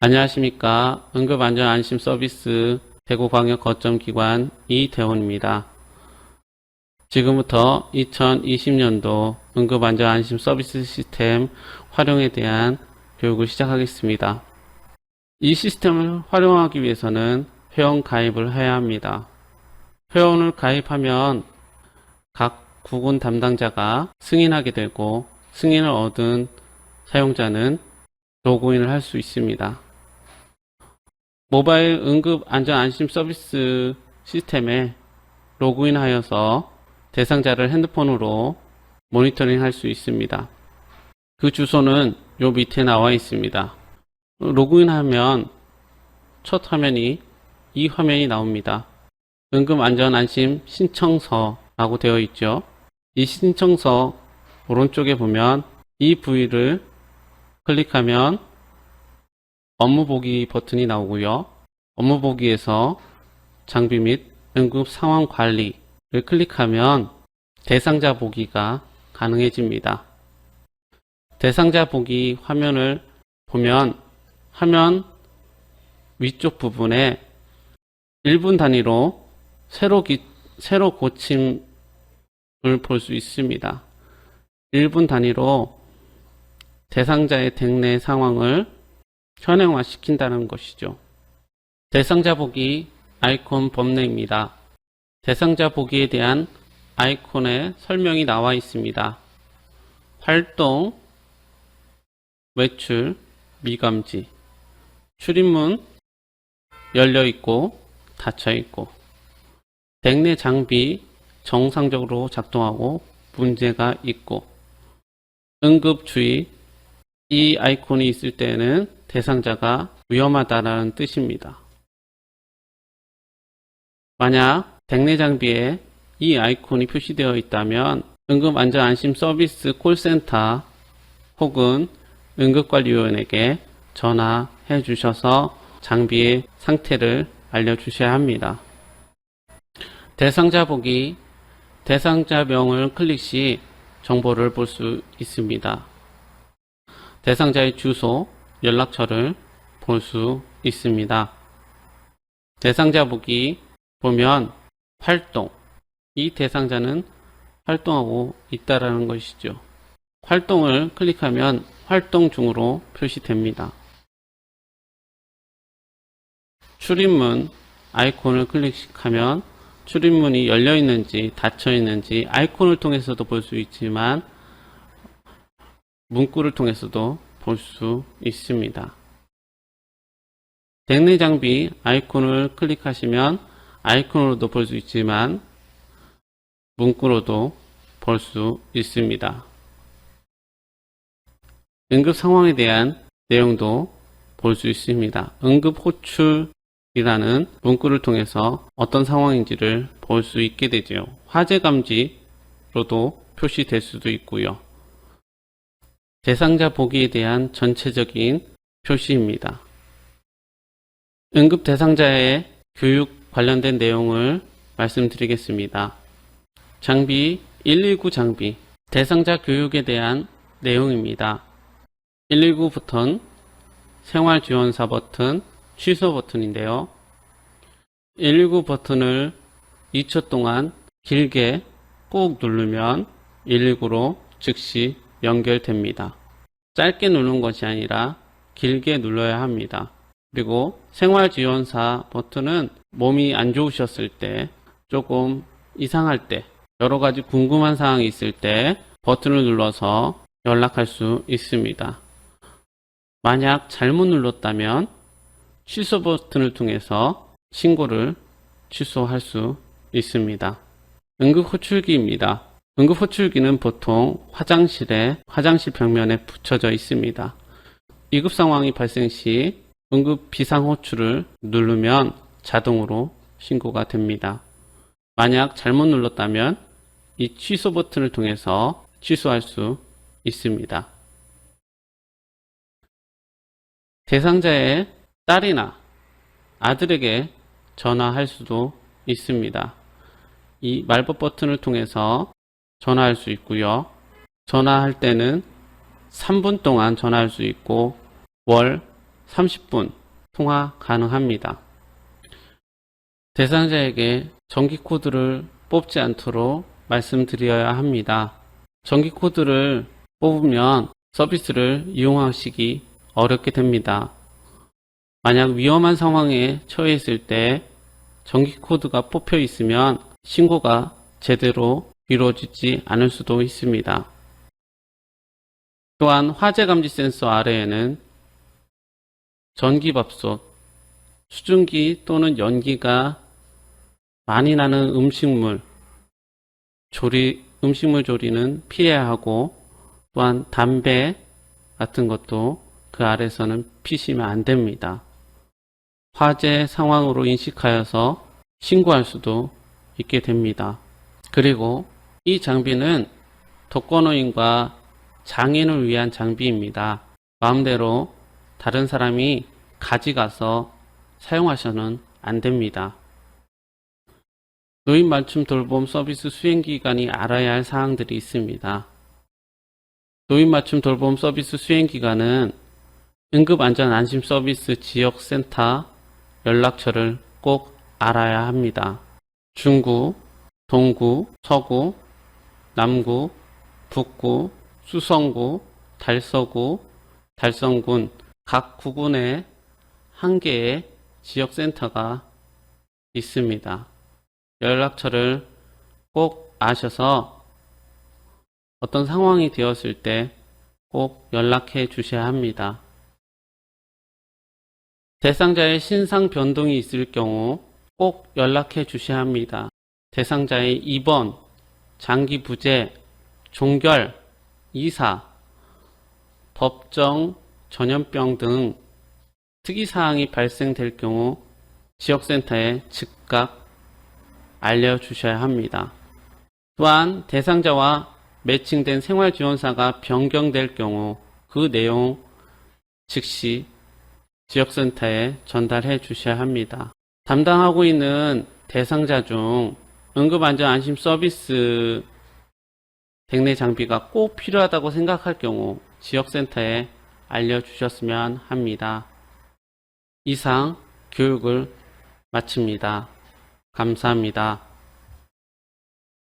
안녕하십니까. 응급안전안심서비스 대구광역 거점기관 이대원입니다. 지금부터 2020년도 응급안전안심서비스 시스템 활용에 대한 교육을 시작하겠습니다. 이 시스템을 활용하기 위해서는 회원 가입을 해야 합니다. 회원을 가입하면 각 구군 담당자가 승인하게 되고, 승인을 얻은 사용자는 로그인을 할 수 있습니다. 모바일 응급안전안심서비스 시스템에 로그인하여서 대상자를 핸드폰으로 모니터링 할 수 있습니다. 그 주소는 요 밑에 나와 있습니다. 로그인하면 첫 화면이 이 화면이 나옵니다. 응급안전안심 신청서라고 되어 있죠. 이 신청서 오른쪽에 보면 이 부위를 클릭하면 업무보기 버튼이 나오고요. 업무보기에서 장비 및 응급상황관리를 클릭하면 대상자 보기가 가능해집니다. 대상자 보기 화면을 보면 화면 위쪽 부분에 1분 단위로 세로 고침을 볼 수 있습니다. 1분 단위로 대상자의 댁내 상황을 현행화 시킨다는 것이죠. 대상자 보기 아이콘 범례입니다. 대상자 보기에 대한 아이콘의 설명이 나와 있습니다. 활동, 외출, 미감지, 출입문 열려있고 닫혀있고, 댁내 장비 정상적으로 작동하고 문제가 있고, 응급주의, 이 아이콘이 있을 때는 대상자가 위험하다는 뜻입니다. 만약 댁내 장비에 이 아이콘이 표시되어 있다면 응급안전안심서비스 콜센터 혹은 응급관리요원에게 전화해 주셔서 장비의 상태를 알려주셔야 합니다. 대상자 보기, 대상자명을 클릭 시 정보를 볼 수 있습니다. 대상자의 주소, 연락처를 볼 수 있습니다. 대상자 보기 보면 활동, 이 대상자는 활동하고 있다라는 것이죠. 활동을 클릭하면 활동 중으로 표시됩니다. 출입문 아이콘을 클릭하면 출입문이 열려 있는지 닫혀 있는지 아이콘을 통해서도 볼 수 있지만 문구를 통해서도 볼 수 있습니다. 댁내 장비 아이콘을 클릭하시면 아이콘으로도 볼 수 있지만 문구로도 볼 수 있습니다. 응급 상황에 대한 내용도 볼 수 있습니다. 응급 호출이라는 문구를 통해서 어떤 상황인지를 볼 수 있게 되죠. 화재 감지로도 표시될 수도 있고요. 대상자 보기에 대한 전체적인 표시입니다. 응급 대상자의 교육 관련된 내용을 말씀드리겠습니다. 장비 119 장비, 대상자 교육에 대한 내용입니다. 119 버튼, 생활지원사 버튼, 취소 버튼인데요. 119 버튼을 2초 동안 길게 꾹 누르면 119로 즉시 연결됩니다. 짧게 누르는 것이 아니라 길게 눌러야 합니다. 그리고 생활지원사 버튼은 몸이 안 좋으셨을 때, 조금 이상할 때, 여러 가지 궁금한 사항이 있을 때 버튼을 눌러서 연락할 수 있습니다. 만약 잘못 눌렀다면 취소 버튼을 통해서 신고를 취소할 수 있습니다. 응급호출기입니다. 응급호출기는 보통 화장실 벽면에 붙여져 있습니다. 위급 상황이 발생 시 응급 비상호출을 누르면 자동으로 신고가 됩니다. 만약 잘못 눌렀다면 이 취소 버튼을 통해서 취소할 수 있습니다. 대상자의 딸이나 아들에게 전화할 수도 있습니다. 이 말벗 버튼을 통해서 전화할 수 있고요. 전화할 때는 3분 동안 전화할 수 있고 월 30분 통화 가능합니다. 대상자에게 정기코드를 뽑지 않도록 말씀드려야 합니다. 정기코드를 뽑으면 서비스를 이용하시기 어렵게 됩니다. 만약 위험한 상황에 처해 있을 때 정기코드가 뽑혀 있으면 신고가 제대로 이루어지지 않을 수도 있습니다. 또한 화재감지 센서 아래에는 전기밥솥, 수증기 또는 연기가 많이 나는 음식물 조리는 피해야 하고, 또한 담배 같은 것도 그 아래서는 피시면 안 됩니다. 화재 상황으로 인식하여서 신고할 수도 있게 됩니다. 그리고 이 장비는 독거노인과 장애인을 위한 장비입니다. 마음대로 다른 사람이 가져가서 사용하셔는 안 됩니다. 노인 맞춤 돌봄 서비스 수행기간이 알아야 할 사항들이 있습니다. 노인 맞춤 돌봄 서비스 수행기간은 응급안전안심서비스 지역센터 연락처를 꼭 알아야 합니다. 중구, 동구, 서구, 남구, 북구, 수성구, 달서구, 달성군 각 구군에 한 개의 지역센터가 있습니다. 연락처를 꼭 아셔서 어떤 상황이 되었을 때 꼭 연락해 주셔야 합니다. 대상자의 신상 변동이 있을 경우 꼭 연락해 주셔야 합니다. 대상자의 입원, 장기 부재, 종결, 이사, 법정, 전염병 등 특이사항이 발생될 경우 지역센터에 즉각 알려주셔야 합니다. 또한 대상자와 매칭된 생활지원사가 변경될 경우 그 내용 즉시 지역센터에 전달해 주셔야 합니다. 담당하고 있는 대상자 중 응급안전안심 서비스 백내 장비가 꼭 필요하다고 생각할 경우 지역센터에 알려주셨으면 합니다. 이상 교육을 마칩니다. 감사합니다.